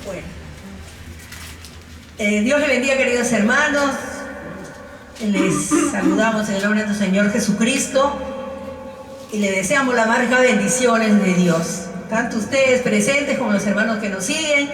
Bueno. Dios le bendiga, queridos hermanos. Les saludamos en el nombre de nuestro Señor Jesucristo y le deseamos las más ricas bendiciones de Dios. Tanto ustedes presentes como los hermanos que nos siguen.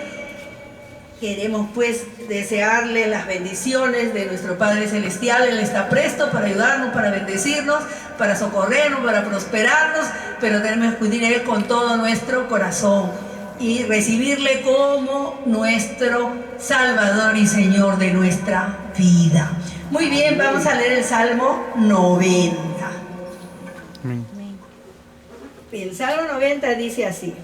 Queremos pues desearle las bendiciones de nuestro Padre Celestial. Él está presto para ayudarnos, para bendecirnos, para socorrernos, para prosperarnos, pero tenemos que acudir a Él con todo nuestro corazón y recibirle como nuestro Salvador y Señor de nuestra vida. Muy bien, vamos a leer el Salmo 90. El Salmo 90 dice así.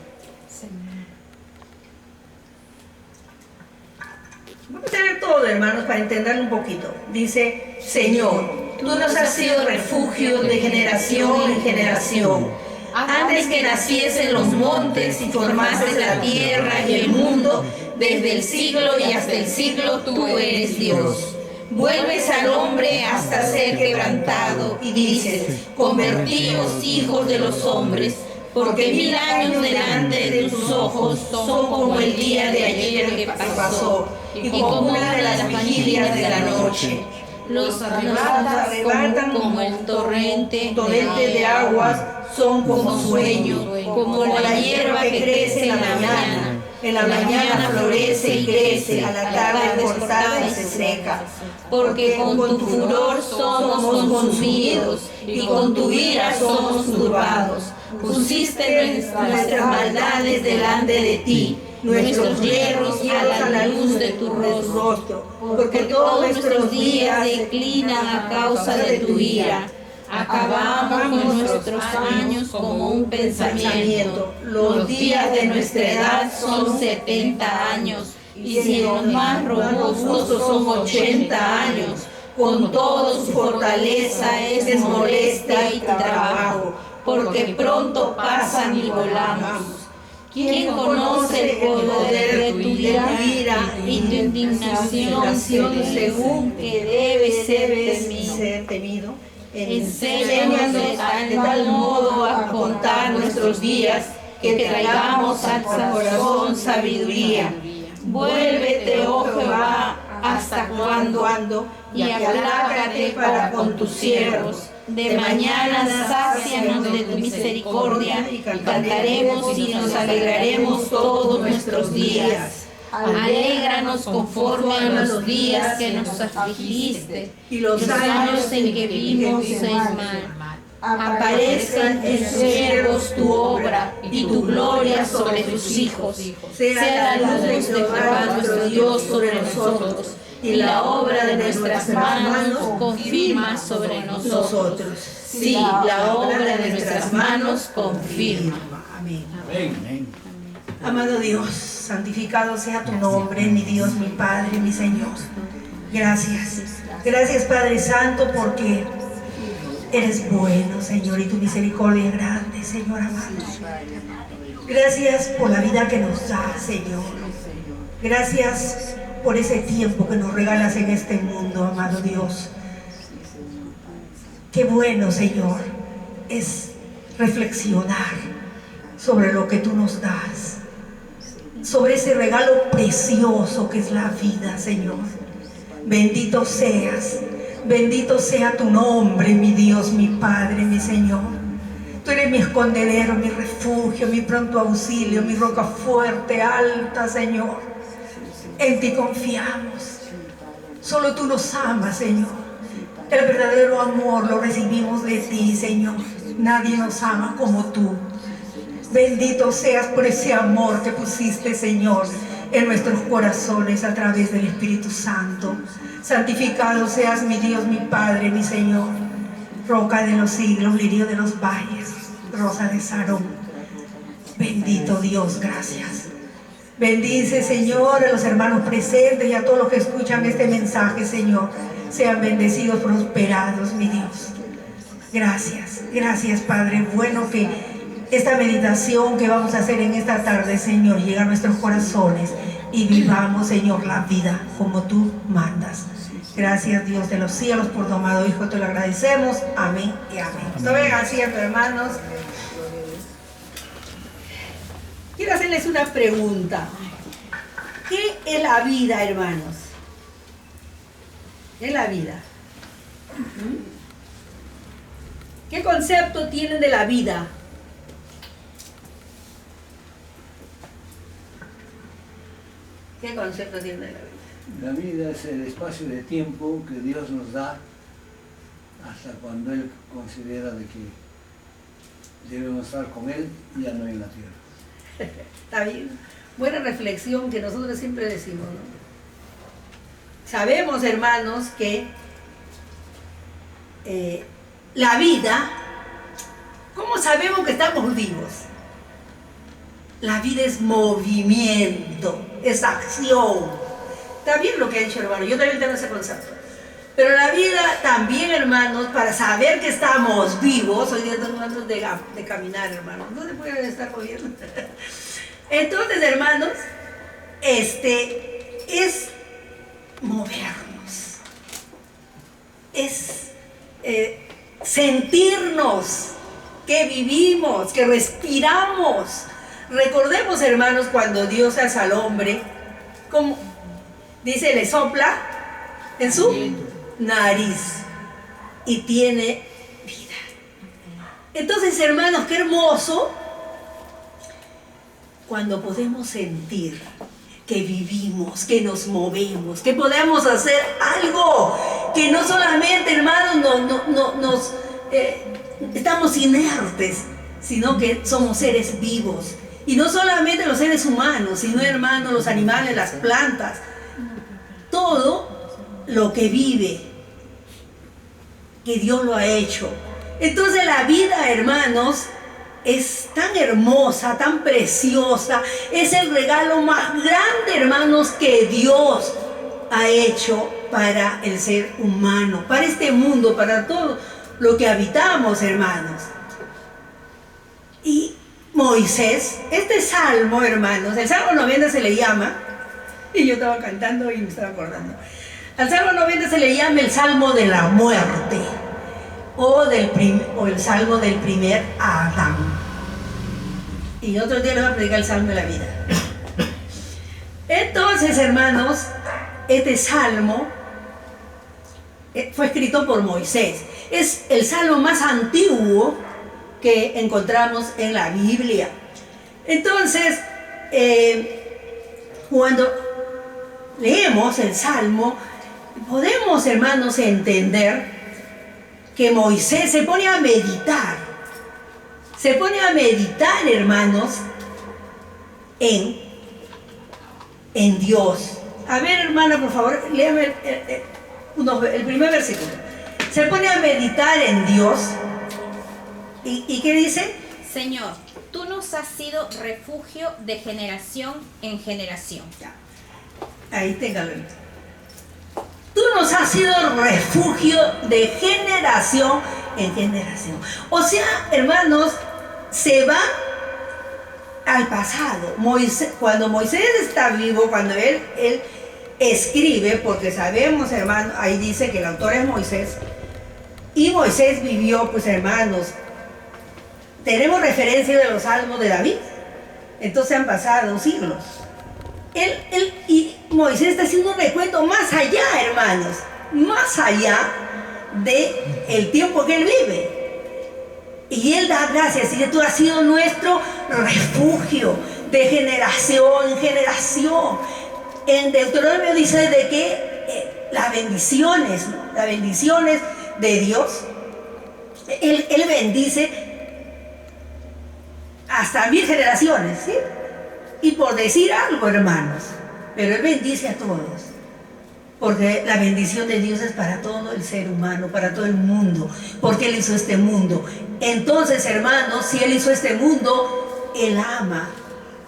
Vamos a leer todo, hermanos, para entenderlo un poquito. Dice: Señor, tú nos has sido refugio de generación en generación. Antes que naciesen los montes y formases la tierra y el mundo, desde el siglo y hasta el siglo tú eres Dios. Vuelves al hombre hasta ser quebrantado y dices: convertíos hijos de los hombres, porque 1000 años delante de tus ojos son como el día de ayer que pasó y como una de las vigilias de la noche. Los arrebatan como el torrente de aguas, son como sueño, como la hierba que crece en la mañana. En la mañana florece y crece, a la tarde cortada y se seca. Porque con tu furor somos consumidos y con tu ira somos turbados. Pusiste nuestras maldades delante de ti, nuestros hierros a la luz de tu rostro. Porque todos nuestros días declinan a causa de tu ira. Acabamos con nuestros años como un pensamiento. Los días de nuestra edad son 70 años, y si los más robustos son 80 años. Con todo su fortaleza es molestia y trabajo, porque pronto pasan y volamos. ¿Quién conoce el poder de tu ira y tu indignación según que debe ser temido? Enséñanos de tal modo a contar nuestros días que traigamos al corazón sabiduría. Vuélvete, oh Jehová, ¿hasta cuándo? Y aplácate para con tus siervos. De mañana sácianos de tu misericordia y cantaremos y nos alegraremos todos nuestros días. Alégranos conforme a los días que nos afligiste y los años en que vimos el mal. Aparezcan en tus siervos tu obra y tu gloria sobre tus hijos. Sea la luz de Jehová nuestro Dios sobre nosotros, y la obra de nuestras manos confirma sobre nosotros. Sí, la obra de nuestras manos confirma. Amén. Amén. Amado Dios, santificado sea tu nombre, mi Dios, mi Padre, mi Señor. Gracias. Gracias, Padre Santo, porque eres bueno, Señor, y tu misericordia es grande, Señor amado. Gracias por la vida que nos das, Señor. Gracias por ese tiempo que nos regalas en este mundo, amado Dios. Qué bueno, Señor, es reflexionar sobre lo que tú nos das, sobre ese regalo precioso que es la vida, Señor. Bendito seas, bendito sea tu nombre, mi Dios, mi Padre, mi Señor. Tú eres mi escondedero, mi refugio, mi pronto auxilio, mi roca fuerte, alta, Señor. En ti confiamos. Solo tú nos amas, Señor. El verdadero amor lo recibimos de ti, Señor. Nadie nos ama como tú. Bendito seas por ese amor que pusiste, Señor, en nuestros corazones a través del Espíritu Santo. Santificado seas, mi Dios, mi Padre, mi Señor. Roca de los siglos, lirio de los valles, rosa de Sarón. Bendito Dios, gracias. Bendice, Señor, a los hermanos presentes y a todos los que escuchan este mensaje, Señor. Sean bendecidos, prosperados, mi Dios. Gracias, gracias, Padre. Bueno que esta meditación que vamos a hacer en esta tarde, Señor, llegue a nuestros corazones y vivamos, Señor, la vida como tú mandas. Gracias, Dios de los cielos, por tu amado Hijo, te lo agradecemos. Amén y amén. No vengan siempre, hermanos. quiero hacerles una pregunta. ¿Qué es la vida, hermanos? ¿Qué es la vida? ¿Qué concepto tienen de la vida? ¿Qué concepto tienen de la vida? La vida es el espacio de tiempo que Dios nos da hasta cuando Él considera de que debemos estar con Él y ya no en la tierra. Está bien. Buena reflexión que nosotros siempre decimos, ¿no? Sabemos, hermanos, que la vida, ¿cómo sabemos que estamos vivos? La vida es movimiento, es acción. Está bien lo que ha dicho, hermano, yo también tengo ese concepto. Pero la vida también, hermanos, para saber que estamos vivos, hoy día estamos hablando de caminar, hermanos, no se puede estar moviendo. Entonces, hermanos, es movernos, es sentirnos que vivimos, que respiramos. Recordemos, hermanos, cuando Dios hace al hombre, como dice, le sopla en su nariz y tiene vida. Entonces, hermanos, qué hermoso cuando podemos sentir que vivimos, que nos movemos, que podemos hacer algo, que no solamente, hermanos, estamos inertes, sino que somos seres vivos. Y no solamente los seres humanos, sino, hermanos, los animales, las plantas, todo lo que vive, que Dios lo ha hecho. Entonces la vida, hermanos, es tan hermosa, tan preciosa, es el regalo más grande, hermanos, que Dios ha hecho para el ser humano, para este mundo, para todo lo que habitamos, hermanos. Y Moisés, este salmo, hermanos, el Salmo 90 se le llama, y yo estaba cantando y me estaba acordando, al Salmo 90 se le llama el Salmo de la muerte, o el Salmo del primer Adán. Y otro día les voy a predicar el Salmo de la vida. Entonces, hermanos, este Salmo fue escrito por Moisés. Es el Salmo más antiguo que encontramos en la Biblia. Entonces, cuando leemos el Salmo, podemos, hermanos, entender que Moisés se pone a meditar, hermanos, en Dios. A ver, hermano, por favor, léame el primer versículo. Se pone a meditar en Dios. ¿Y qué dice? Señor, tú nos has sido refugio de generación en generación. Ya. Ahí téngalo. Tú nos has sido refugio de generación en generación. O sea, hermanos, se va al pasado. Cuando Moisés está vivo, cuando él escribe, porque sabemos, hermanos, ahí dice que el autor es Moisés, y Moisés vivió, pues, hermanos, tenemos referencia de los salmos de David, entonces han pasado siglos. Y Moisés está haciendo un recuento más allá, hermanos, más allá del tiempo que él vive. Y él da gracias, y tú has sido nuestro refugio de generación en generación. En Deuteronomio dice de que las bendiciones de Dios, él bendice hasta 1000 generaciones, ¿sí? Y por decir algo, hermanos, pero Él bendice a todos, porque la bendición de Dios es para todo el ser humano, para todo el mundo, porque Él hizo este mundo. Entonces, hermanos, si Él hizo este mundo, Él ama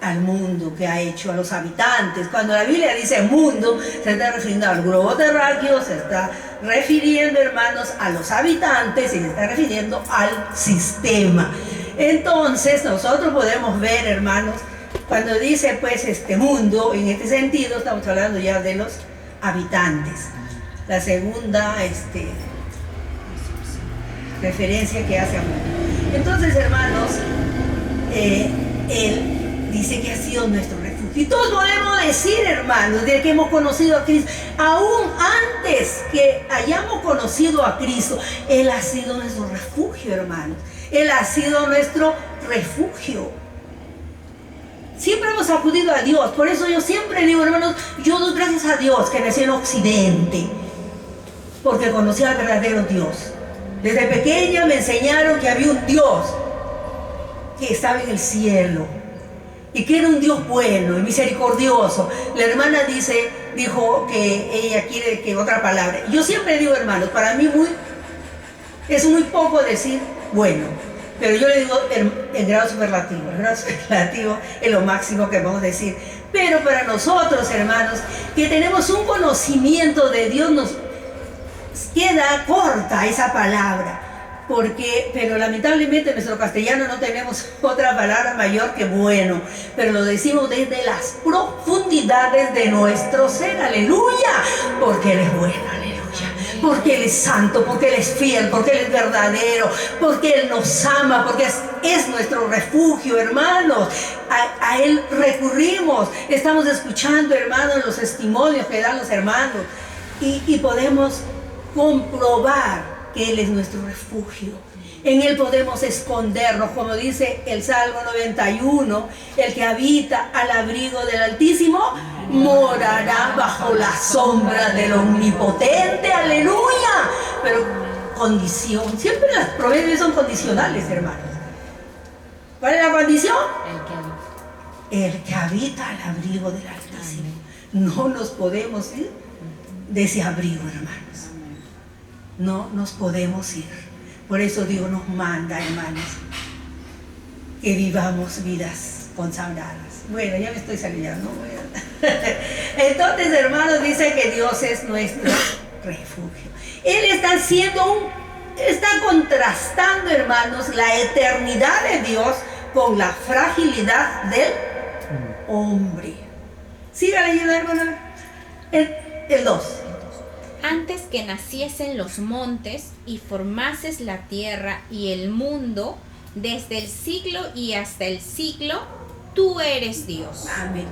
al mundo que ha hecho, a los habitantes. Cuando la Biblia dice mundo, se está refiriendo al globo terráqueo, se está refiriendo, hermanos, a los habitantes y se está refiriendo al sistema. Entonces, nosotros podemos ver, hermanos, cuando dice, pues, este mundo, en este sentido, estamos hablando ya de los habitantes. La segunda referencia que hace a mundo. Entonces, hermanos, él dice que ha sido nuestro refugio. Y todos podemos decir, hermanos, de que hemos conocido a Cristo, aún antes que hayamos conocido a Cristo, Él ha sido nuestro refugio, hermanos. Él ha sido nuestro refugio. Siempre hemos acudido a Dios. Por eso yo siempre digo, hermanos, yo doy gracias a Dios que nací en Occidente, porque conocí al verdadero Dios. Desde pequeña me enseñaron que había un Dios que estaba en el cielo y que era un Dios bueno y misericordioso. La hermana dijo que ella quiere que otra palabra. Yo siempre digo, hermanos, para mí es muy poco decir bueno, pero yo le digo en grado superlativo. El grado superlativo es lo máximo que vamos a decir. Pero para nosotros, hermanos, que tenemos un conocimiento de Dios, nos queda corta esa palabra. Pero lamentablemente en nuestro castellano no tenemos otra palabra mayor que bueno, pero lo decimos desde las profundidades de nuestro ser, aleluya, porque Él es bueno, aleluya, porque Él es santo, porque Él es fiel, porque Él es verdadero, porque Él nos ama, porque es nuestro refugio, hermanos. A Él recurrimos. Estamos escuchando, hermanos, los testimonios que dan los hermanos y podemos comprobar que Él es nuestro refugio. En Él podemos escondernos, como dice el Salmo 91, el que habita al abrigo del Altísimo morará bajo la sombra del Omnipotente, aleluya. Pero condición, siempre las proverbios son condicionales, hermanos. ¿Cuál es la condición? El que habita al abrigo del Altísimo. No nos podemos ir de ese abrigo, hermanos. No nos podemos ir. Por eso Dios nos manda, hermanos, que vivamos vidas consagradas. Bueno, ya me estoy saliendo. Entonces, hermanos, dice que Dios es nuestro refugio. Él está contrastando, hermanos, la eternidad de Dios con la fragilidad del hombre. Siga leyendo, hermano. El 2. Antes que naciesen los montes y formases la tierra y el mundo, desde el siglo y hasta el siglo, tú eres Dios. Amén.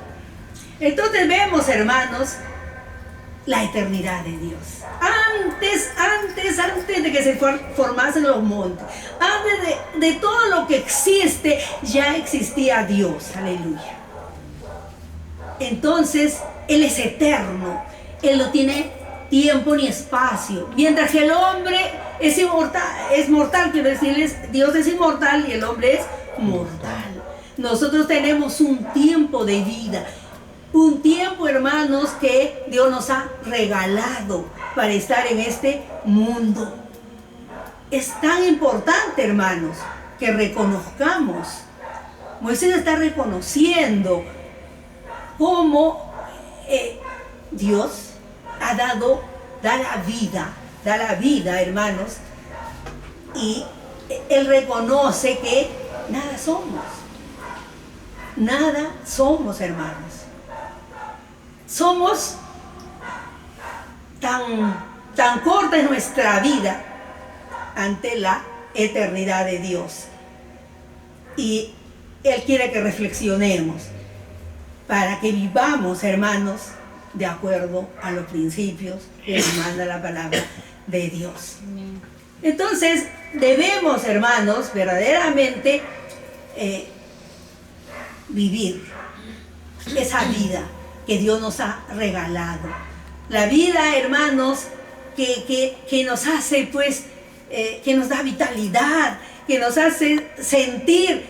Entonces vemos, hermanos, la eternidad de Dios. Antes de que se formasen los montes, antes de todo lo que existe, ya existía Dios. Aleluya. Entonces, Él es eterno. Él no tiene tiempo ni espacio. Mientras que el hombre es mortal, quiero decirles, Dios es inmortal y el hombre es mortal. Nosotros tenemos un tiempo de vida, un tiempo, hermanos, que Dios nos ha regalado para estar en este mundo. Es tan importante, hermanos, que reconozcamos. Moisés está reconociendo cómo Dios da la vida, hermanos, y Él reconoce que nada somos, hermanos. Somos tan corta en nuestra vida ante la eternidad de Dios. Y Él quiere que reflexionemos para que vivamos, hermanos, de acuerdo a los principios que nos manda la palabra de Dios. Entonces, debemos, hermanos, verdaderamente vivir esa vida que Dios nos ha regalado. La vida, hermanos, que nos hace, pues, que nos da vitalidad, que nos hace sentir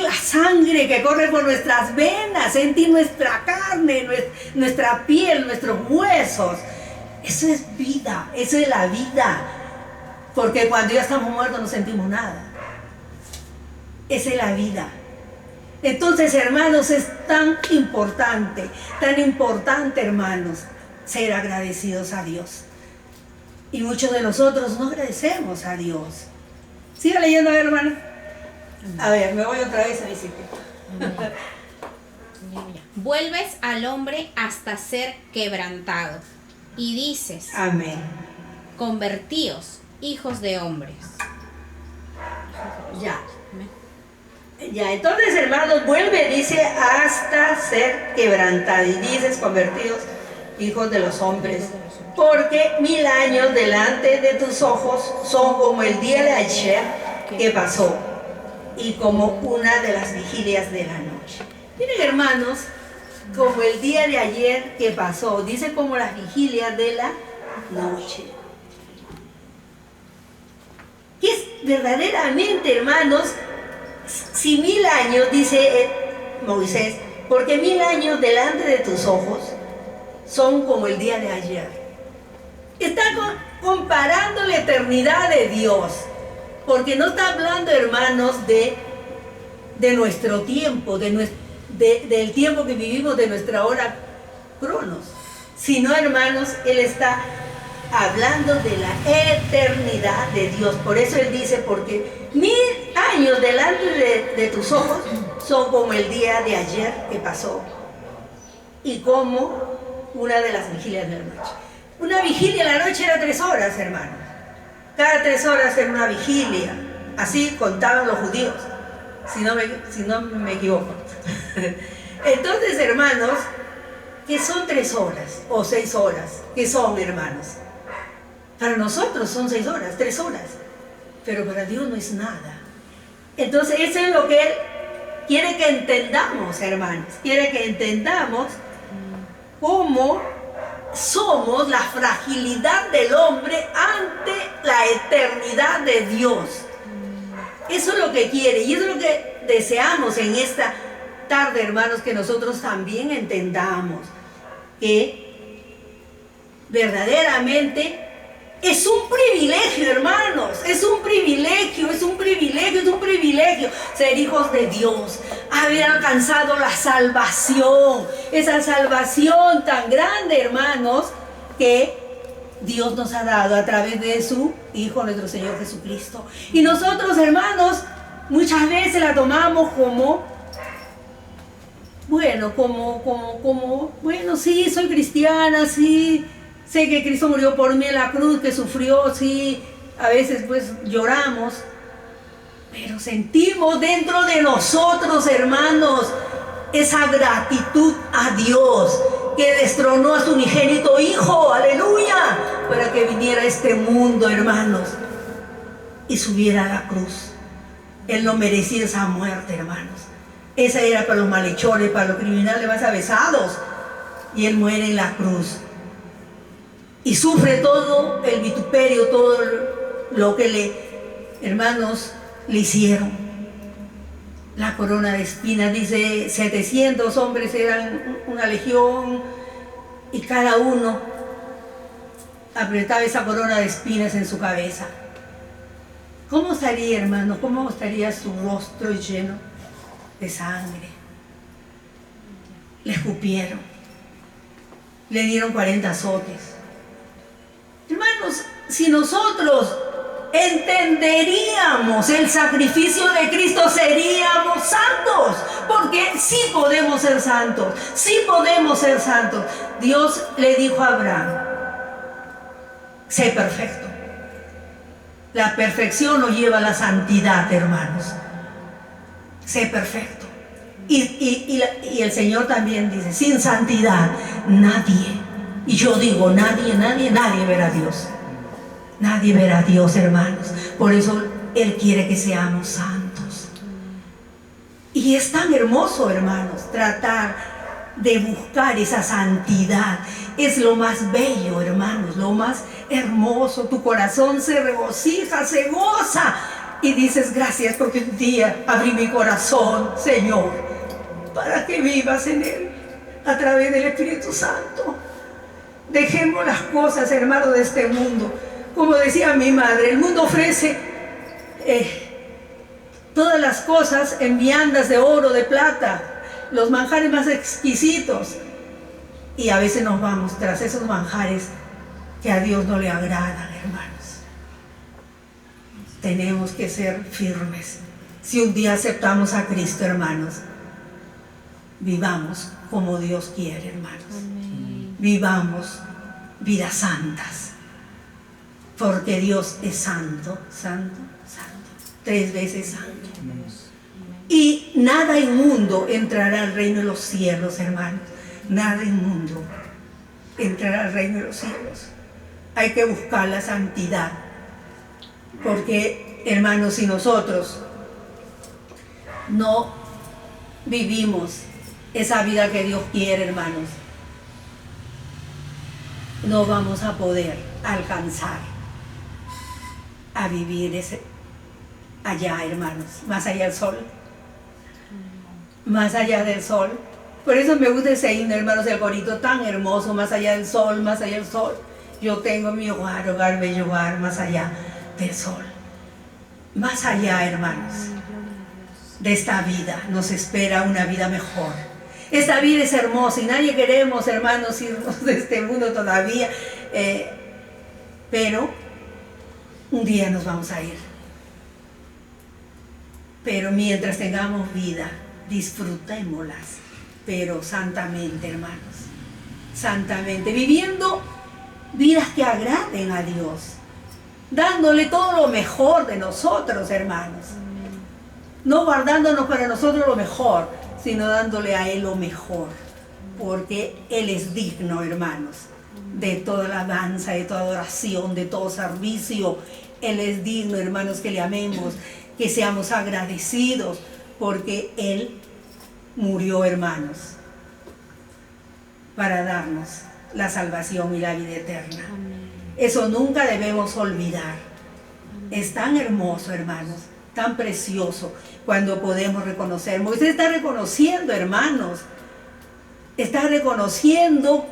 la sangre que corre por nuestras venas, sentir nuestra carne, nuestra piel, nuestros huesos. Eso es vida, eso es la vida. Porque cuando ya estamos muertos no sentimos nada. Esa es la vida. Entonces, hermanos, es tan importante, hermanos, ser agradecidos a Dios. Y muchos de nosotros no agradecemos a Dios. Siga leyendo, a ver, hermano. A ver, me voy otra vez a mi sitio. Vuelves al hombre hasta ser quebrantado y dices: amén. Convertíos, hijos de hombres. Ya. Ya, entonces, hermanos, vuelve, dice, hasta ser quebrantado. Y dices, convertidos hijos de los hombres. Porque 1000 años delante de tus ojos son como el día de ayer que pasó y como una de las vigilias de la noche. Miren, hermanos, como el día de ayer que pasó, dice como las vigilias de la noche. Y es verdaderamente, hermanos, si 1000 años, dice Moisés, porque 1000 años delante de tus ojos son como el día de ayer. Está comparando la eternidad de Dios, porque no está hablando, hermanos, de nuestro tiempo, del tiempo que vivimos, de nuestra hora cronos, sino, hermanos, Él está hablando de la eternidad de Dios. Por eso Él dice, porque 1000 años delante de tus ojos son como el día de ayer que pasó y como una de las vigilias de la noche. Una vigilia en la noche era 3 horas, hermanos. Cada 3 horas era una vigilia. Así contaban los judíos, si no me equivoco. Entonces, hermanos, ¿qué son 3 horas o 6 horas? ¿Qué son, hermanos? Para nosotros son 6 horas, 3 horas. Pero para Dios no es nada. Entonces, eso es lo que Él quiere que entendamos, hermanos. Quiere que entendamos cómo somos la fragilidad del hombre ante la eternidad de Dios. Eso es lo que quiere y eso es lo que deseamos en esta tarde, hermanos, que nosotros también entendamos que verdaderamente es un privilegio, hermanos, es un privilegio ser hijos de Dios, haber alcanzado la salvación, esa salvación tan grande, hermanos, que Dios nos ha dado a través de su Hijo, nuestro Señor Jesucristo. Y nosotros, hermanos, muchas veces la tomamos como, bueno, bueno, sí, soy cristiana, sí, sé que Cristo murió por mí en la cruz, que sufrió, sí, a veces pues lloramos, pero sentimos dentro de nosotros, hermanos, esa gratitud a Dios, que destronó a su unigénito Hijo, aleluya, para que viniera a este mundo, hermanos, y subiera a la cruz. Él no merecía esa muerte, hermanos. Esa era para los malhechores, para los criminales más avesados, y Él muere en la cruz. Y sufre todo el vituperio, todo lo que hermanos, le hicieron. La corona de espinas, dice, 700 hombres eran una legión, y cada uno apretaba esa corona de espinas en su cabeza. ¿Cómo estaría, hermano? ¿Cómo estaría su rostro lleno de sangre? Le escupieron, le dieron 40 azotes. Hermanos, si nosotros entenderíamos el sacrificio de Cristo, seríamos santos, porque sí podemos ser santos, sí podemos ser santos. Dios le dijo a Abraham, sé perfecto. La perfección nos lleva a la santidad, hermanos. Sé perfecto. Y el Señor también dice, sin santidad nadie, y yo digo nadie verá a Dios. Nadie verá a Dios, hermanos. Por eso Él quiere que seamos santos. Y es tan hermoso, hermanos, tratar de buscar esa santidad. Es lo más bello, hermanos, lo más hermoso. Tu corazón se regocija, se goza. Y dices, gracias porque un día abrí mi corazón, Señor, para que vivas en Él a través del Espíritu Santo. Dejemos las cosas, hermanos, de este mundo. Como decía mi madre, el mundo ofrece todas las cosas en viandas de oro, de plata, los manjares más exquisitos. Y a veces nos vamos tras esos manjares que a Dios no le agradan, hermanos. Tenemos que ser firmes. Si un día aceptamos a Cristo, hermanos, vivamos como Dios quiere, hermanos. Amén. Vivamos vidas santas. Porque Dios es santo, santo, santo. 3 veces santo. Y nada inmundo entrará al reino de los cielos, hermanos. Nada inmundo entrará al reino de los cielos. Hay que buscar la santidad. Porque, hermanos, si nosotros no vivimos esa vida que Dios quiere, hermanos, no vamos a poder alcanzar a vivir allá, hermanos, más allá del sol. Más allá del sol. Por eso me gusta ese himno, hermanos, el corito tan hermoso, más allá del sol, más allá del sol. Yo tengo mi hogar, hogar, bello hogar, más allá del sol. Más allá, hermanos, de esta vida nos espera una vida mejor. Esta vida es hermosa y nadie queremos, hermanos, irnos de este mundo todavía. Pero un día nos vamos a ir. Pero mientras tengamos vida, disfrutémoslas, pero santamente, hermanos, santamente, viviendo vidas que agraden a Dios, dándole todo lo mejor de nosotros, hermanos, no guardándonos para nosotros lo mejor, sino dándole a Él lo mejor, porque Él es digno, hermanos, de toda alabanza, de toda adoración, de todo servicio. Él es digno, hermanos, que le amemos, que seamos agradecidos, porque Él murió, hermanos, para darnos la salvación y la vida eterna. Eso nunca debemos olvidar. Es tan hermoso, hermanos, tan precioso cuando podemos reconocer. Moisés está reconociendo, hermanos, está reconociendo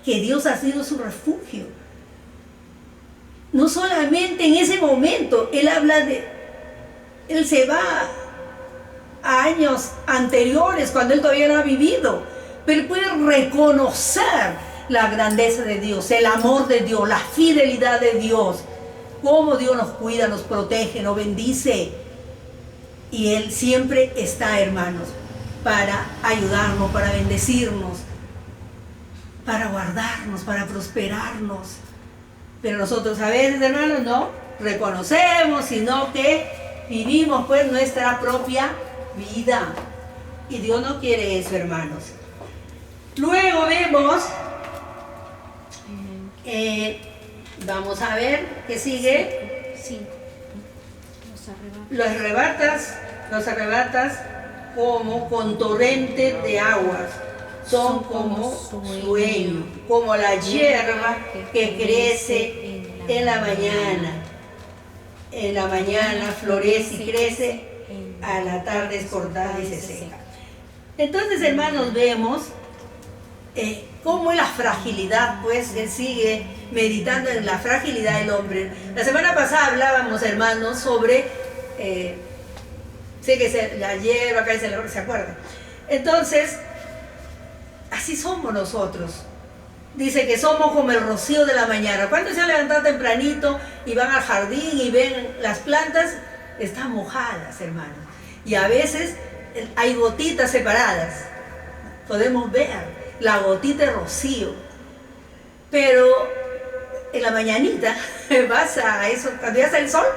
que Dios ha sido su refugio. No solamente en ese momento, él se va a años anteriores, cuando él todavía no ha vivido, pero él puede reconocer la grandeza de Dios, el amor de Dios, la fidelidad de Dios, cómo Dios nos cuida, nos protege, nos bendice. Y Él siempre está, hermanos, para ayudarnos, para bendecirnos, para guardarnos, para prosperarnos. Pero nosotros a veces, hermanos, no reconocemos, sino que vivimos pues nuestra propia vida. Y Dios no quiere eso, hermanos. Luego vemos, vamos a ver qué sigue. Sí. Los arrebatas como con torrentes de aguas. Son como sueño, como la hierba que crece en la mañana. En la mañana florece y crece, a la tarde es cortada y se seca. Entonces, hermanos, vemos cómo es la fragilidad, pues él sigue meditando en la fragilidad del hombre. La semana pasada hablábamos, hermanos, sobre, sé que la hierba, ¿se acuerdan? Entonces, así somos nosotros. Dice que somos como el rocío de la mañana. ¿Cuántos se han levantado tempranito y van al jardín y ven las plantas? Están mojadas, hermanos. Y a veces hay gotitas separadas. Podemos ver la gotita de rocío. Pero en la mañanita vas a eso, cuando ya sale el sol,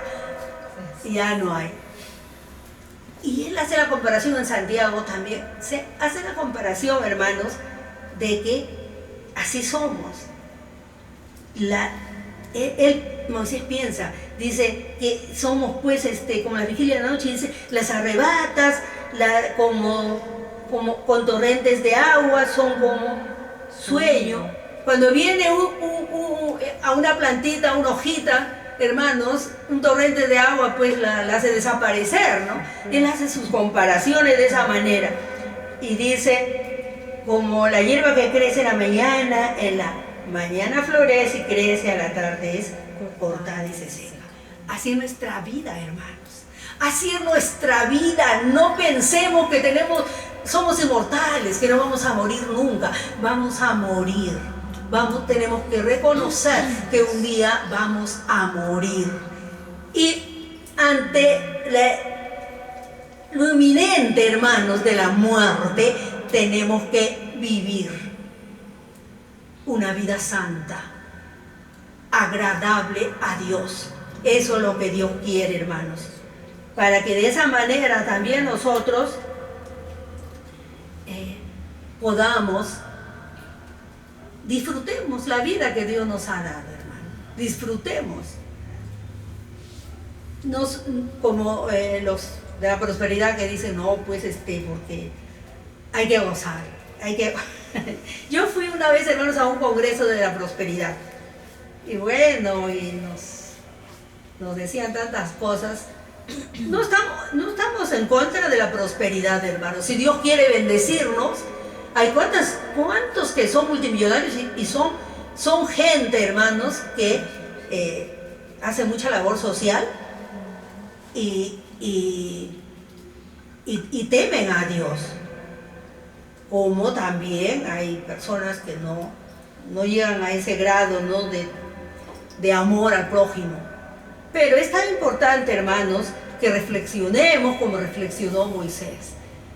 ya no hay. Y él hace la comparación en Santiago también. Se hace la comparación, hermanos, de que así somos. Moisés piensa, dice que somos pues como la vigilia de la noche, dice, las arrebatas, como con torrentes de agua, son como sueño. Cuando viene a una plantita, una hojita, hermanos, un torrente de agua pues la hace desaparecer, ¿no? Él hace sus comparaciones de esa manera y dice, como la hierba que crece en la mañana florece y crece, a la tarde es cortada y se seca. Así es nuestra vida, hermanos. Así es nuestra vida. No pensemos que somos inmortales, que no vamos a morir nunca. Vamos a morir. Tenemos que reconocer que un día vamos a morir. Y ante lo inminente, hermanos, de la muerte, tenemos que vivir una vida santa, agradable a Dios. Eso es lo que Dios quiere, hermanos. para que de esa manera también nosotros podamos, disfrutemos la vida que Dios nos ha dado, hermano. Disfrutemos. Como los de la prosperidad que dicen, no, pues porque hay que gozar, Yo fui una vez, hermanos, a un congreso de la prosperidad. Y bueno, y nos decían tantas cosas. No estamos en contra de la prosperidad, hermanos. Si Dios quiere bendecirnos, hay cuántos que son multimillonarios y son gente, hermanos, que hace mucha labor social y temen a Dios. Como también hay personas que no llegan a ese grado, ¿no?, de amor al prójimo. Pero es tan importante, hermanos, que reflexionemos como reflexionó Moisés.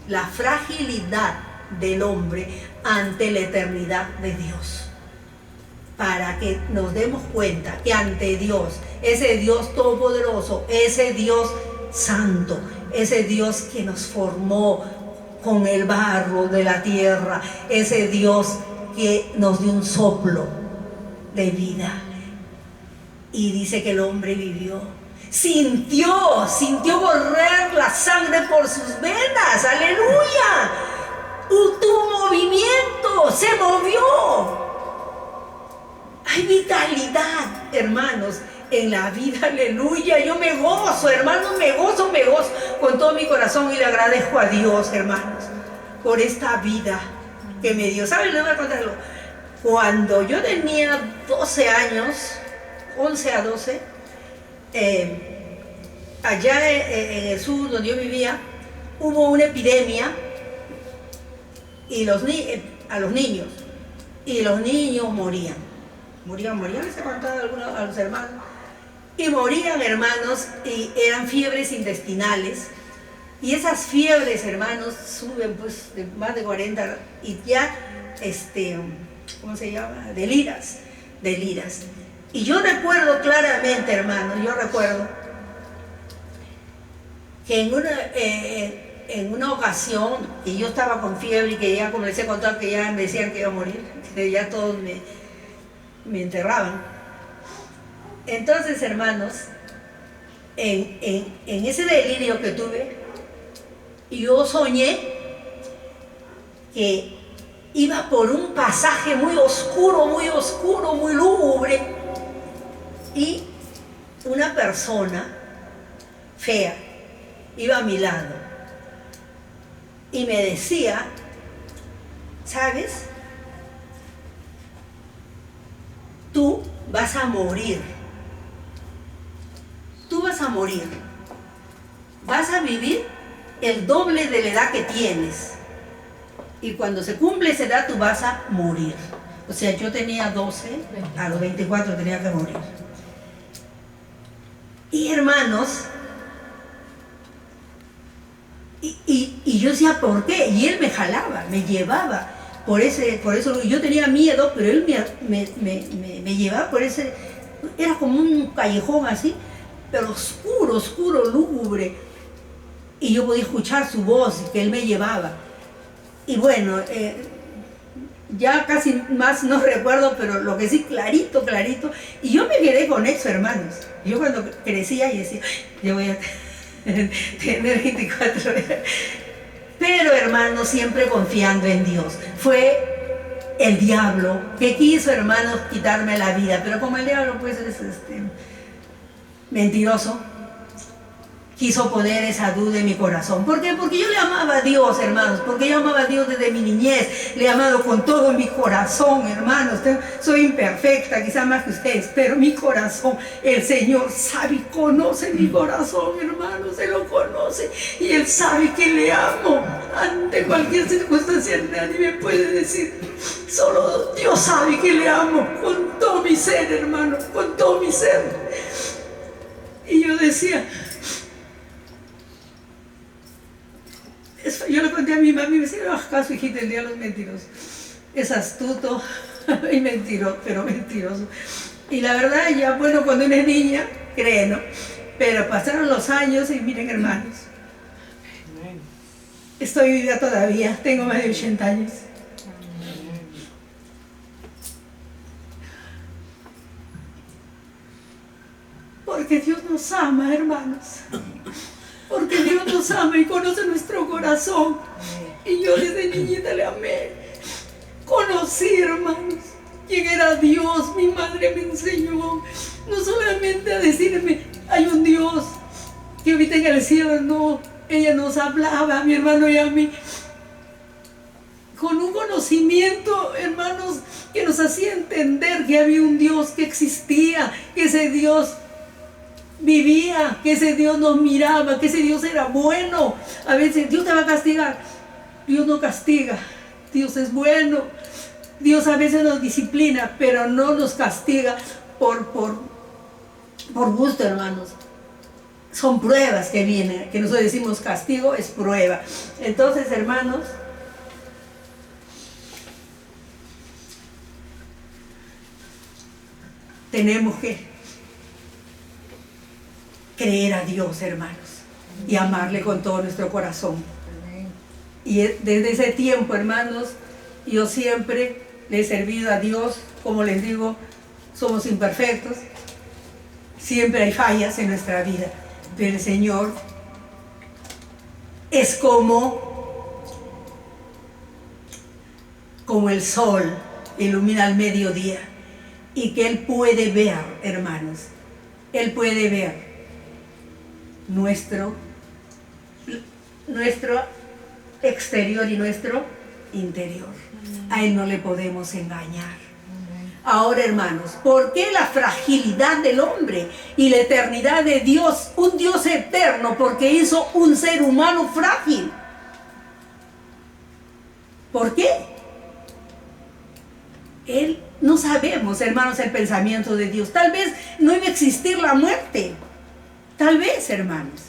La fragilidad del hombre ante la eternidad de Dios. Para que nos demos cuenta que ante Dios, ese Dios todopoderoso, ese Dios santo, ese Dios que nos formó con el barro de la tierra, ese Dios que nos dio un soplo de vida. Y dice que el hombre vivió, sintió correr la sangre por sus venas, aleluya, tuvo movimiento, se movió. Hay vitalidad, hermanos, en la vida, aleluya. Yo me gozo, hermanos, me gozo con todo mi corazón y le agradezco a Dios, hermanos, por esta vida que me dio. ¿Saben? Les voy a contarlo. Cuando yo tenía 12 años, 11 a 12, allá en el sur donde yo vivía, hubo una epidemia a los niños, y los niños morían, les he contado a los hermanos, y morían, hermanos, y eran fiebres intestinales, y esas fiebres, hermanos, suben pues de más de 40, y ya, ¿cómo se llama? Deliras. Y yo recuerdo claramente, hermano, que en una ocasión, y yo estaba con fiebre y que ya, como les he contado, que ya me decían que iba a morir, que ya todos me enterraban. Entonces, hermanos, en ese delirio que tuve, yo soñé que iba por un pasaje muy oscuro, muy lúgubre, y una persona fea iba a mi lado y me decía, ¿sabes? Tú vas a morir. Vas a vivir el doble de la edad que tienes. Y cuando se cumple esa edad, tú vas a morir. O sea, yo tenía 12, a los 24 tenía que morir. Y hermanos, y yo decía, ¿por qué? Y él me jalaba, me llevaba por eso yo tenía miedo, pero él me llevaba por ese, era como un callejón así, pero oscuro, lúgubre. Y yo podía escuchar su voz, que él me llevaba. Y bueno, ya casi más no recuerdo, pero lo que sí, clarito. Y yo me quedé con eso, hermanos. Yo cuando crecía y decía, yo voy a tener 24 años. Pero, hermanos, siempre confiando en Dios. Fue el diablo que quiso, hermanos, quitarme la vida. Pero como el diablo, pues, es mentiroso, quiso poner esa duda en mi corazón. ¿Por qué? Porque yo le amaba a Dios, hermanos. Porque yo amaba a Dios desde mi niñez. Le he amado con todo mi corazón, hermanos. Soy imperfecta, quizá más que ustedes, pero mi corazón, el Señor sabe y conoce mi corazón, hermanos. Se lo conoce. Y Él sabe que le amo. Ante cualquier circunstancia, nadie me puede decir. Solo Dios sabe que le amo con todo mi ser, hermanos. Con todo mi ser. Y yo decía, yo le conté a mi mami y me decía, no hagas caso, hijita, el diablo es mentiroso. Es astuto y mentiroso, pero mentiroso. Y la verdad, ya bueno, cuando una niña, cree, ¿no? Pero pasaron los años y miren, hermanos, estoy viva todavía, tengo más de 80 años. Porque Dios nos ama, hermanos. Porque Dios nos ama y conoce nuestro corazón. Y yo desde niñita le amé. Conocí, hermanos, quién era Dios. Mi madre me enseñó no solamente a decirme, hay un Dios que habita en el cielo, no. Ella nos hablaba, a mi hermano y a mí, con un conocimiento, hermanos, que nos hacía entender que había un Dios que existía, que ese Dios vivía, que ese Dios nos miraba, que ese Dios era bueno. A veces Dios te va a castigar. Dios no castiga, Dios es bueno. Dios a veces nos disciplina, pero no nos castiga por gusto, hermanos. Son pruebas que vienen, que nosotros decimos castigo, es prueba. Entonces, hermanos, tenemos que creer a Dios, hermanos, y amarle con todo nuestro corazón. Y desde ese tiempo, hermanos, yo siempre le he servido a Dios. Como les digo, somos imperfectos, siempre hay fallas en nuestra vida, pero el Señor es como el sol ilumina al mediodía, y que Él puede ver, hermanos, Él puede ver nuestro exterior y nuestro interior. A Él no le podemos engañar. Ahora, hermanos, ¿por qué la fragilidad del hombre y la eternidad de Dios? Un Dios eterno, porque hizo un ser humano frágil. ¿Por qué? No sabemos, hermanos, el pensamiento de Dios. Tal vez no iba a existir la muerte. Tal vez, hermanos.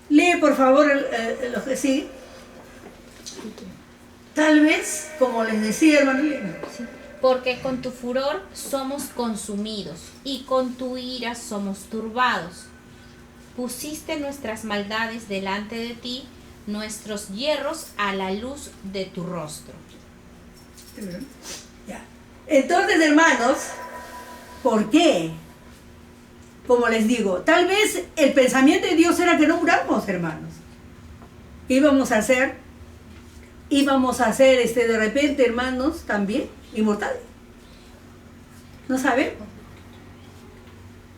Lee, por favor, lo que sigue. Tal vez, como les decía, hermano. Porque con tu furor somos consumidos, y con tu ira somos turbados. Pusiste nuestras maldades delante de ti, nuestros hierros a la luz de tu rostro. Ya. Entonces, hermanos, ¿por qué? Como les digo, tal vez el pensamiento de Dios era que no muramos, hermanos. ¿Qué íbamos a hacer? Íbamos a ser de repente, hermanos, también inmortales. No sabemos.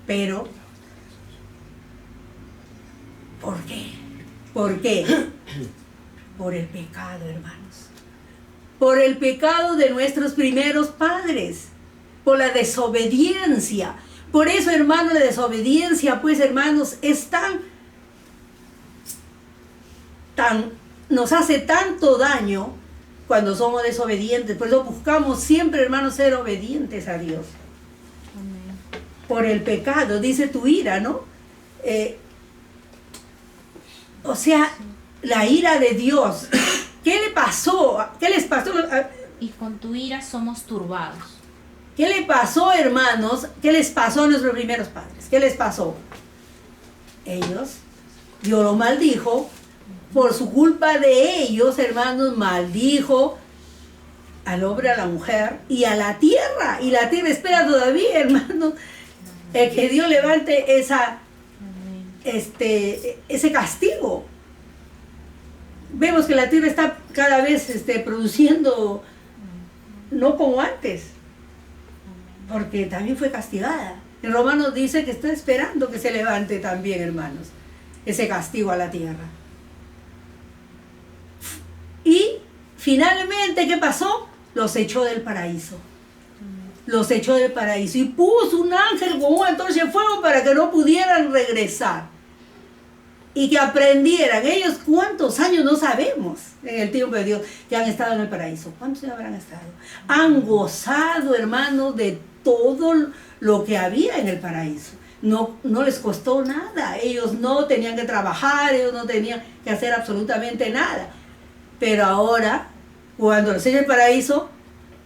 Pero, ¿por qué? ¿Por qué? Por el pecado, hermanos. Por el pecado de nuestros primeros padres. Por la desobediencia. Por eso, hermanos, la desobediencia, pues, hermanos, es nos hace tanto daño cuando somos desobedientes. Por eso buscamos siempre, hermanos, ser obedientes a Dios. Amén. Por el pecado, dice tu ira, ¿no? O sea, la ira de Dios. ¿Qué le pasó? ¿Qué les pasó? Y con tu ira somos turbados. ¿Qué le pasó, hermanos? ¿Qué les pasó a nuestros primeros padres? ¿Qué les pasó? Dios lo maldijo. Por su culpa de ellos, hermanos, maldijo al hombre, a la mujer y a la tierra. Y la tierra espera todavía, hermanos, que Dios levante ese castigo. Vemos que la tierra está cada vez produciendo, no como antes, porque también fue castigada. En Romanos dice que está esperando que se levante también, hermanos, ese castigo a la tierra. Y finalmente, ¿qué pasó? Los echó del paraíso. Los echó del paraíso y puso un ángel con una antorcha de fuego para que no pudieran regresar. Y que aprendieran. Ellos, ¿cuántos años? No sabemos en el tiempo de Dios que han estado en el paraíso. ¿Cuántos años habrán estado? Han gozado, hermanos, de todo lo que había en el paraíso. No les costó nada. Ellos no tenían que trabajar, ellos no tenían que hacer absolutamente nada. Pero ahora, cuando les en el paraíso,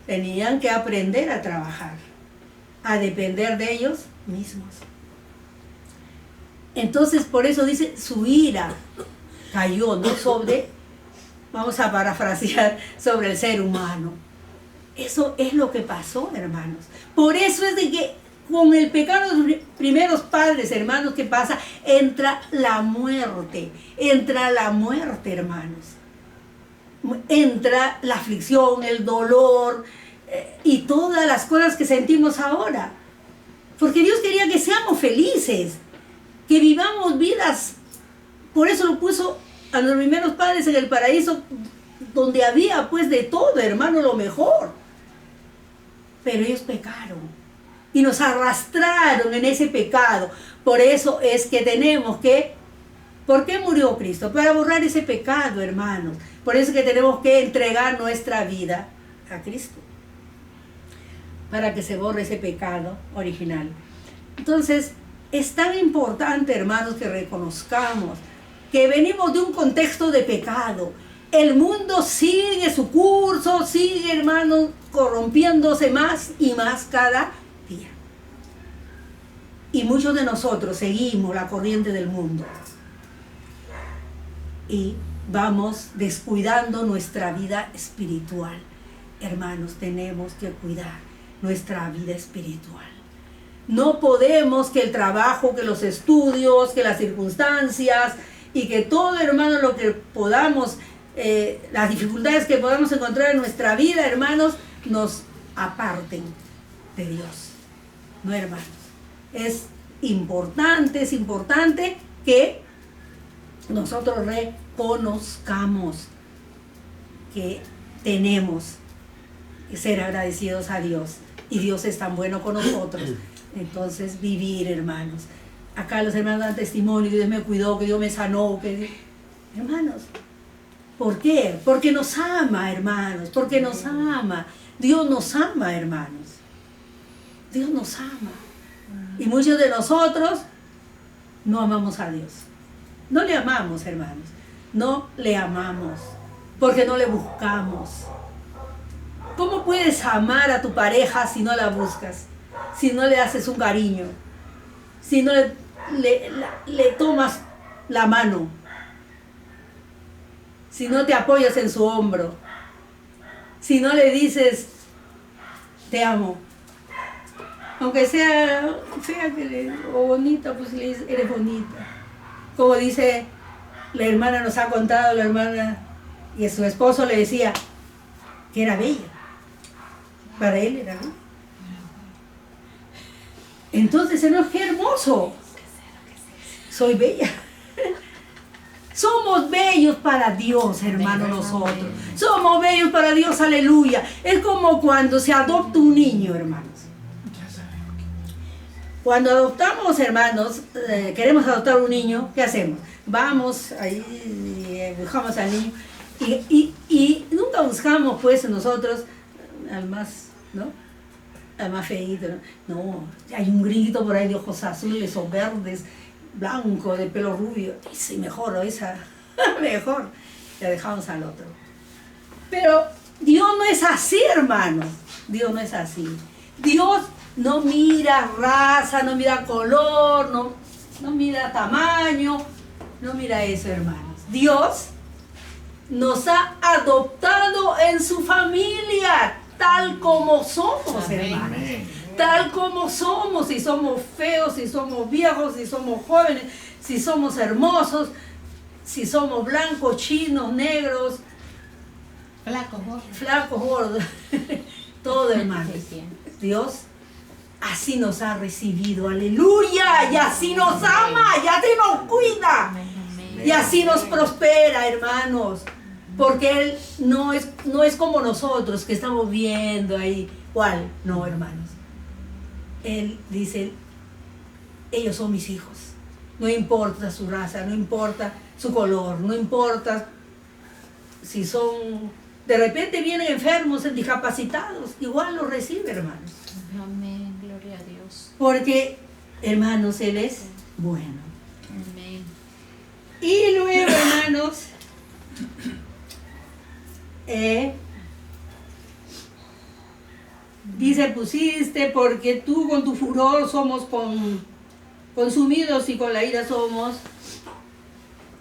tenían que aprender a trabajar, a depender de ellos mismos. Entonces, por eso dice, su ira cayó, no sobre, vamos a parafrasear, sobre el ser humano. Eso es lo que pasó, hermanos. Por eso es de que con el pecado de los primeros padres, hermanos, ¿qué pasa? Entra la muerte, hermanos. Entra la aflicción, el dolor y todas las cosas que sentimos ahora. Porque Dios quería que seamos felices, que vivamos vidas. Por eso lo puso a los primeros padres en el paraíso, donde había pues de todo, hermano, lo mejor. Pero ellos pecaron y nos arrastraron en ese pecado. Por eso es que tenemos que... ¿Por qué murió Cristo? Para borrar ese pecado, hermanos. Por eso es que tenemos que entregar nuestra vida a Cristo, para que se borre ese pecado original. Entonces, es tan importante, hermanos, que reconozcamos que venimos de un contexto de pecado. El mundo sigue su curso, sigue, hermanos, corrompiéndose más y más cada día. Y muchos de nosotros seguimos la corriente del mundo. Y vamos descuidando nuestra vida espiritual. Hermanos, tenemos que cuidar nuestra vida espiritual. No podemos que el trabajo, que los estudios, que las circunstancias y que todo, hermano, lo que podamos, las dificultades que podamos encontrar en nuestra vida, hermanos, nos aparten de Dios. No, hermanos. Es importante que nosotros reconozcamos que tenemos que ser agradecidos a Dios. Y Dios es tan bueno con nosotros. Entonces, vivir, hermanos. Acá los hermanos dan testimonio, que Dios me cuidó, que Dios me sanó. Hermanos, ¿por qué? Porque nos ama, hermanos. Porque nos ama. Dios nos ama, hermanos. Dios nos ama. Y muchos de nosotros no amamos a Dios. No le amamos, hermanos. No le amamos. Porque no le buscamos. ¿Cómo puedes amar a tu pareja si no la buscas? Si no le haces un cariño, si no le tomas la mano, si no te apoyas en su hombro, si no le dices, te amo. Aunque sea fea o bonita, pues le dices, eres bonita. Como dice, la hermana nos ha contado, la hermana, y su esposo le decía que era bella. Para él era bella. Entonces, hermanos, qué hermoso. Soy bella. Somos bellos para Dios, hermano, nosotros. Somos bellos para Dios, aleluya. Es como cuando se adopta un niño, hermanos. Cuando adoptamos, hermanos, queremos adoptar un niño, ¿qué hacemos? Vamos, ahí buscamos al niño. Y nunca buscamos, pues, nosotros al más, ¿no? Al más feíto, no, hay un grito por ahí de ojos azules o verdes, blanco, de pelo rubio, ese mejor, o esa mejor, le dejamos al otro. Pero Dios no es así, hermano. Dios no es así. Dios no mira raza, no mira color, no mira tamaño, no mira eso, hermanos. Dios nos ha adoptado en su familia, tal como somos, hermanos. Tal como somos, si somos feos, si somos viejos, si somos jóvenes, si somos hermosos, si somos blancos, chinos, negros, flacos, gordos, todo, hermanos. Dios así nos ha recibido, aleluya, y así nos ama, y así nos cuida, y así nos prospera, hermanos. Porque Él no es como nosotros que estamos viendo ahí. ¿Cuál? No, hermanos. Él dice, ellos son mis hijos. No importa su raza, no importa su color, no importa si son... De repente vienen enfermos, discapacitados, igual los recibe, hermanos. Amén, gloria a Dios. Porque, hermanos, Él es bueno. Amén. Y luego, hermanos... dice, pusiste, porque tú con tu furor somos consumidos y con la ira somos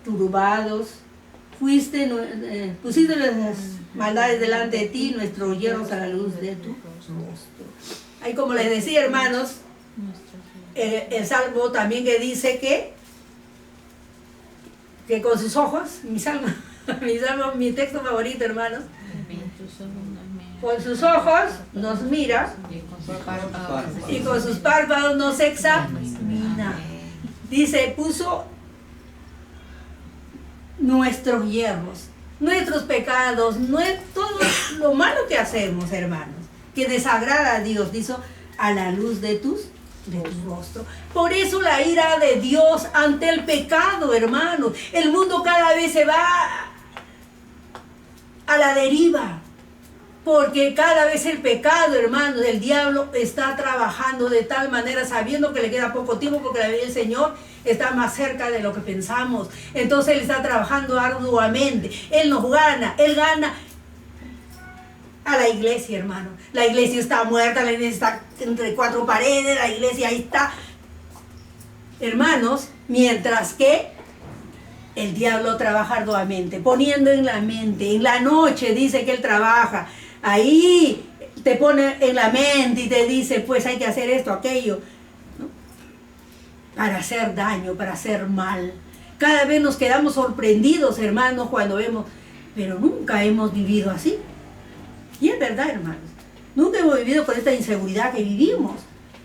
turbados. Pusiste las maldades delante de ti, nuestros hierros a la luz de tu rostro. Ahí, como les decía, hermanos, el salmo también que dice que con sus ojos, mi texto favorito, hermanos, con sus ojos nos mira y con sus párpados nos examina. Dice, puso nuestros hierros, nuestros pecados, todo lo malo que hacemos, hermanos, que desagrada a Dios, dice, a la luz de tu rostro. Por eso la ira de Dios ante el pecado, hermanos. El mundo cada vez se va a la deriva, porque cada vez el pecado, hermanos, del diablo está trabajando de tal manera, sabiendo que le queda poco tiempo, porque la venida del Señor está más cerca de lo que pensamos. Entonces Él está trabajando arduamente. Él nos gana, Él gana a la iglesia, hermano. La iglesia está muerta, la iglesia está entre cuatro paredes, la iglesia ahí está, hermanos, mientras que el diablo trabaja arduamente, poniendo en la mente, en la noche dice que él trabaja, ahí te pone en la mente y te dice, pues hay que hacer esto, aquello, ¿no? Para hacer daño, para hacer mal. Cada vez nos quedamos sorprendidos, hermanos, cuando vemos, pero nunca hemos vivido así. Y es verdad, hermanos, nunca hemos vivido con esta inseguridad que vivimos.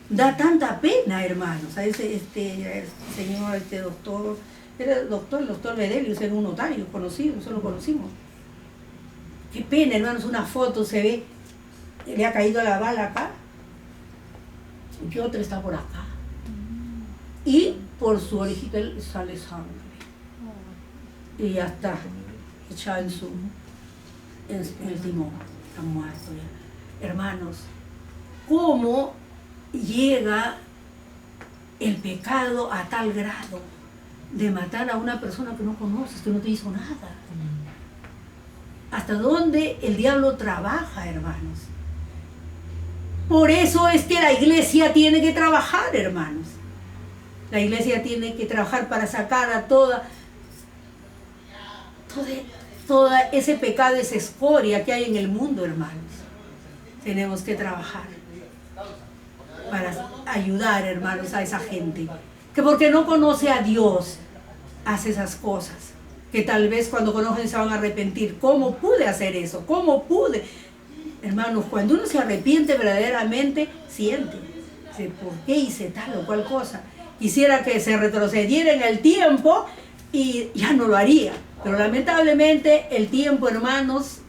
Da tanta pena, hermanos, a ese señor, doctor, era el doctor Bedelius, era un notario conocido, nosotros lo conocimos. Qué pena, hermanos, una foto se ve, le ha caído la bala acá, y otra está por acá. Y por su orejita sale sangre. Y ya está, echado en el timón, está muerto ya. Hermanos, ¿cómo llega el pecado a tal grado de matar a una persona que no conoces, que no te hizo nada? ¿Hasta dónde el diablo trabaja, hermanos? Por eso es que la iglesia tiene que trabajar, hermanos. La iglesia tiene que trabajar para sacar a toda ese pecado, esa escoria que hay en el mundo, hermanos. Tenemos que trabajar para ayudar, hermanos, a esa gente que porque no conoce a Dios hace esas cosas, que tal vez cuando conocen se van a arrepentir. ¿Cómo pude hacer eso? ¿Cómo pude? Hermanos, cuando uno se arrepiente verdaderamente, siente, dice, ¿por qué hice tal o cual cosa? Quisiera que se retrocediera en el tiempo y ya no lo haría. Pero lamentablemente el tiempo, hermanos,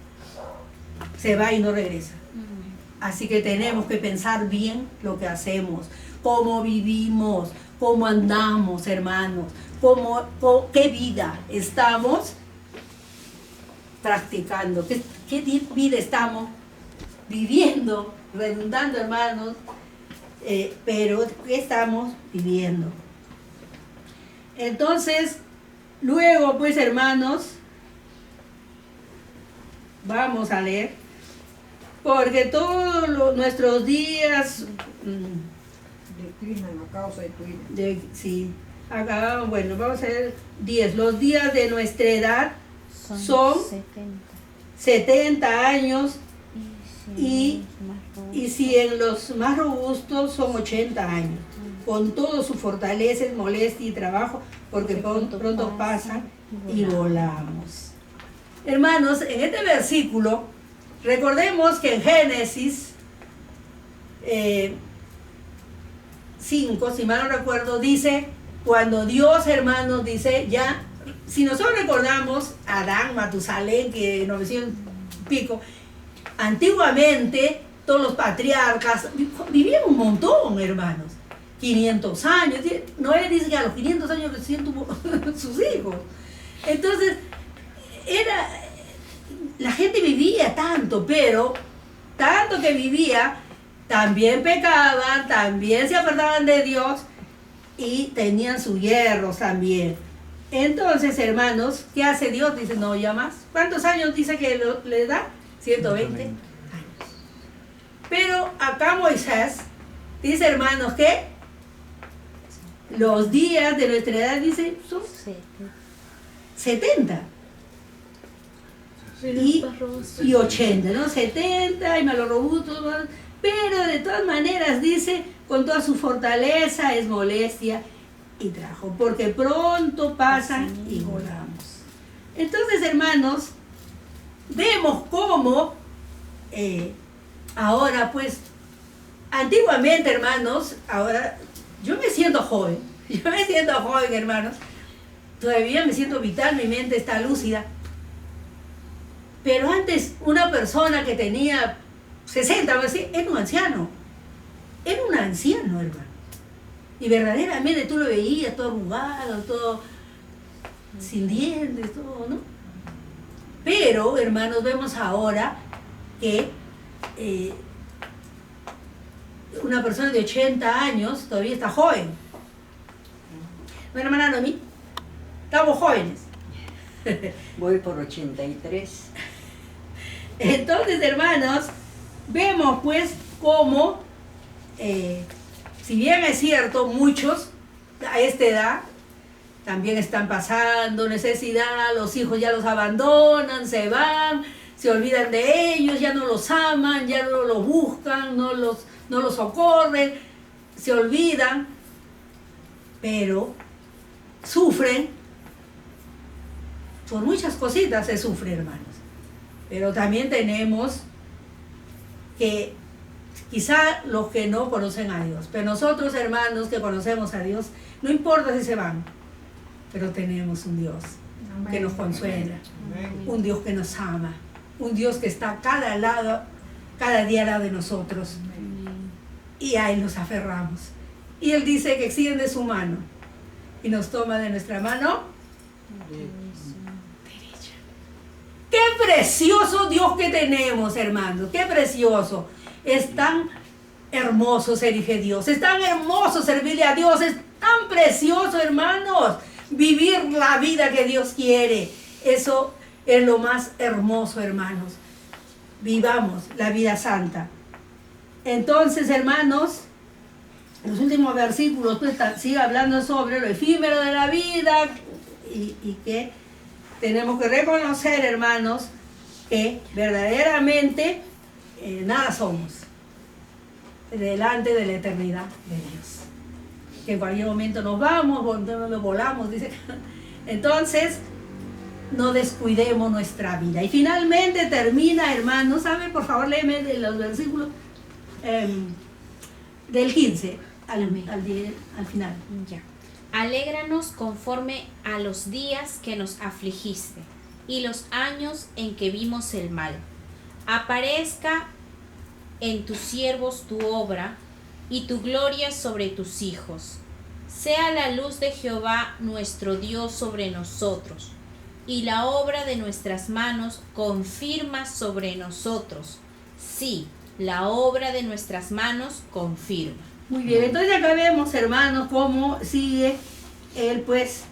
se va y no regresa. Así que tenemos que pensar bien lo que hacemos, cómo vivimos, cómo andamos, hermanos, qué vida estamos practicando, qué vida estamos viviendo, redundando, hermanos, pero qué estamos viviendo. Entonces, luego, pues, hermanos, vamos a leer, porque todos nuestros días, Doctrina, la causa de tu ira. sí, acá, bueno, vamos a ver 10. Los días de nuestra edad son 70 años y si en los más robustos son 80 años, con todas sus fortalezas, molestia y trabajo, porque pronto pasan y volamos. Hermanos, en este versículo, recordemos que en Génesis 5, si mal no recuerdo, dice, cuando Dios, hermanos, dice, ya, si nosotros recordamos a Adán, Matusalén, que 900 y pico, antiguamente todos los patriarcas vivían un montón, hermanos, 500 años, Noé dice que a los 500 años recién tuvo sus hijos. Entonces, la gente vivía tanto, pero tanto que vivía, también pecaban, también se apartaban de Dios y tenían sus hierros también. Entonces, hermanos, ¿qué hace Dios? Dice, no, ya más. ¿Cuántos años dice que le da? 120 años. Pero acá Moisés dice, hermanos, que los días de nuestra edad, dice, son Sí. 70 y 80, ¿no? 70 y malos robustos, pero de todas maneras dice, con toda su fortaleza es molestia y trabajo, porque pronto pasan y volamos. Entonces, hermanos, vemos cómo ahora, pues, antiguamente, hermanos, ahora yo me siento joven, hermanos, todavía me siento vital, mi mente está lúcida. Pero antes, una persona que tenía 60, era un anciano. Era un anciano, hermano. Y verdaderamente tú lo veías todo arrugado, todo sin dientes, todo, ¿no? Pero, hermanos, vemos ahora que una persona de 80 años todavía está joven. ¿No, hermana Noemí? Estamos jóvenes. Voy por 83. Entonces, hermanos, vemos pues cómo, si bien es cierto, muchos a esta edad también están pasando necesidad, los hijos ya los abandonan, se van, se olvidan de ellos, ya no los aman, ya no los buscan, no los socorren, se olvidan, pero sufren, por muchas cositas se sufre, hermanos. Pero también tenemos que, quizá los que no conocen a Dios, pero nosotros, hermanos, que conocemos a Dios, no importa si se van, pero tenemos un Dios que nos consuela, un Dios que nos ama, un Dios que está cada día al lado de nosotros, y a Él nos aferramos. Y Él dice que extiende su mano y nos toma de nuestra mano derecha. ¡Qué precioso Dios que tenemos, hermanos! ¡Qué precioso! Es tan hermoso ser hijo de Dios, es tan hermoso servirle a Dios, es tan precioso, hermanos, vivir la vida que Dios quiere. Eso es lo más hermoso, hermanos. Vivamos la vida santa. Entonces, hermanos, los últimos versículos pues, sigue hablando sobre lo efímero de la vida y que tenemos que reconocer, hermanos, que verdaderamente nada somos delante de la eternidad de Dios. Que en cualquier momento nos vamos, volamos, dice. Entonces, no descuidemos nuestra vida. Y finalmente termina, hermanos, ¿sabe? Por favor, léeme de los versículos del 15 al final. Ya. Alégranos conforme a los días que nos afligiste y los años en que vimos el mal. Aparezca en tus siervos tu obra y tu gloria sobre tus hijos. Sea la luz de Jehová nuestro Dios sobre nosotros, y la obra de nuestras manos confirma sobre nosotros. Sí, la obra de nuestras manos confirma. Muy bien, entonces acá vemos, hermanos, cómo sigue él pues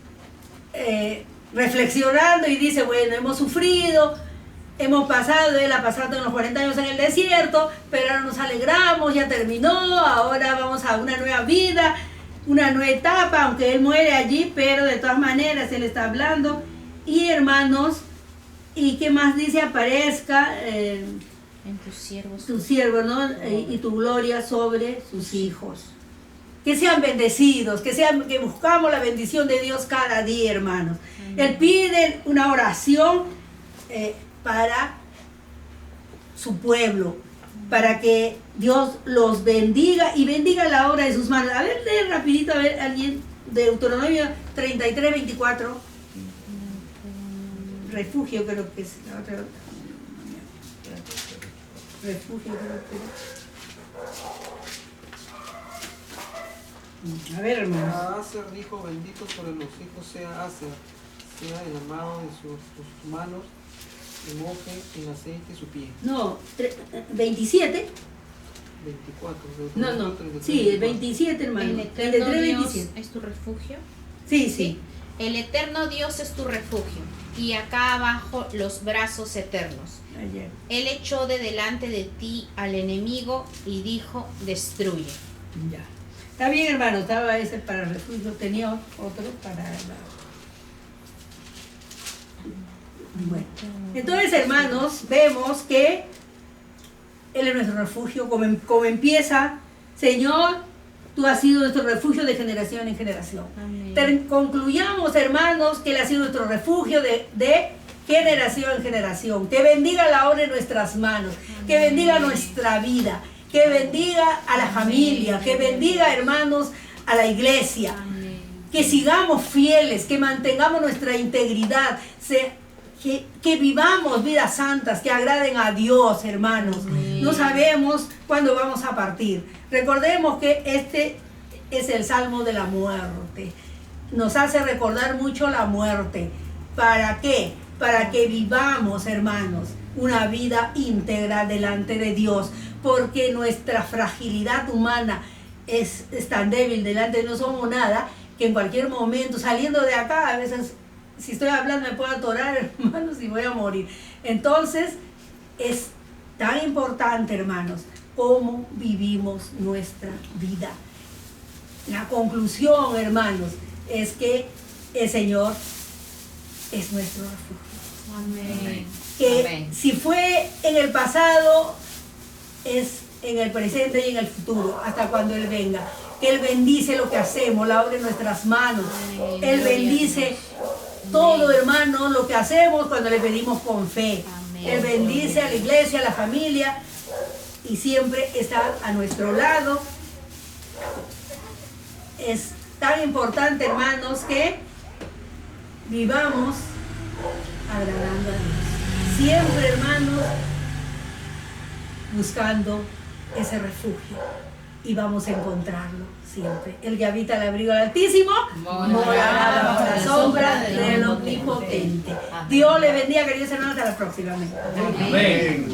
reflexionando y dice, bueno, hemos sufrido, hemos pasado, él ha pasado unos 40 años en el desierto, pero ahora nos alegramos, ya terminó, ahora vamos a una nueva vida, una nueva etapa, aunque él muere allí, pero de todas maneras él está hablando. Y hermanos, ¿y qué más dice? Aparezca En tus siervos. tu siervo, ¿no? Y tu gloria sobre sus hijos. Que sean bendecidos, que buscamos la bendición de Dios cada día, hermanos. Él pide una oración para su pueblo, para que Dios los bendiga y bendiga la obra de sus manos. A ver, lee rapidito, a ver, alguien de Deuteronomio 33, 24. Refugio creo que es la otra. Refugio creo que es. A ver, hermanos. A Aser dijo, bendito sobre los hijos sea Aser, sea el amado de sus manos, y moje en aceite su pie. No, 27. 24. No, sí, el 27, hermano. El eterno 33, Dios 27. es tu refugio. Sí. El eterno Dios es tu refugio, y acá abajo los brazos eternos. Ayer. Él echó de delante de ti al enemigo y dijo, destruye. Ya. Está bien, hermano, estaba ese para el refugio, tenía otro para la... Bueno, entonces, hermanos, vemos que Él es nuestro refugio, como empieza, Señor, tú has sido nuestro refugio de generación en generación. Concluyamos, hermanos, que Él ha sido nuestro refugio de generación en generación. Que bendiga la obra en nuestras manos, que bendiga nuestra vida, que bendiga a la familia, que bendiga, hermanos, a la iglesia. Que sigamos fieles, que mantengamos nuestra integridad, que vivamos vidas santas, que agraden a Dios, hermanos. No sabemos cuándo vamos a partir. Recordemos que este es el Salmo de la muerte. Nos hace recordar mucho la muerte. ¿Para qué? Para que vivamos, hermanos, una vida íntegra delante de Dios. Porque nuestra fragilidad humana es tan débil delante de nosotros, no somos nada, que en cualquier momento, saliendo de acá, a veces, si estoy hablando, me puedo atorar, hermanos, y voy a morir. Entonces, es tan importante, hermanos, cómo vivimos nuestra vida. La conclusión, hermanos, es que el Señor es nuestro refugio. Amén. Que Amén. si fue en el pasado, es en el presente y en el futuro, hasta cuando Él venga. Que Él bendice lo que hacemos, la obra en nuestras manos. Amén. Él bendice todo, hermano, lo que hacemos cuando le pedimos con fe. Amén. Él bendice a la iglesia, a la familia, y siempre está a nuestro lado. Es tan importante, hermanos, que vivamos agradando a Dios. Siempre, hermanos, buscando ese refugio, y vamos a encontrarlo siempre. El que habita el abrigo del Altísimo morará bajo la sombra del Omnipotente. Dios le bendiga, queridos hermanos, hasta la próxima. Amén. Amén.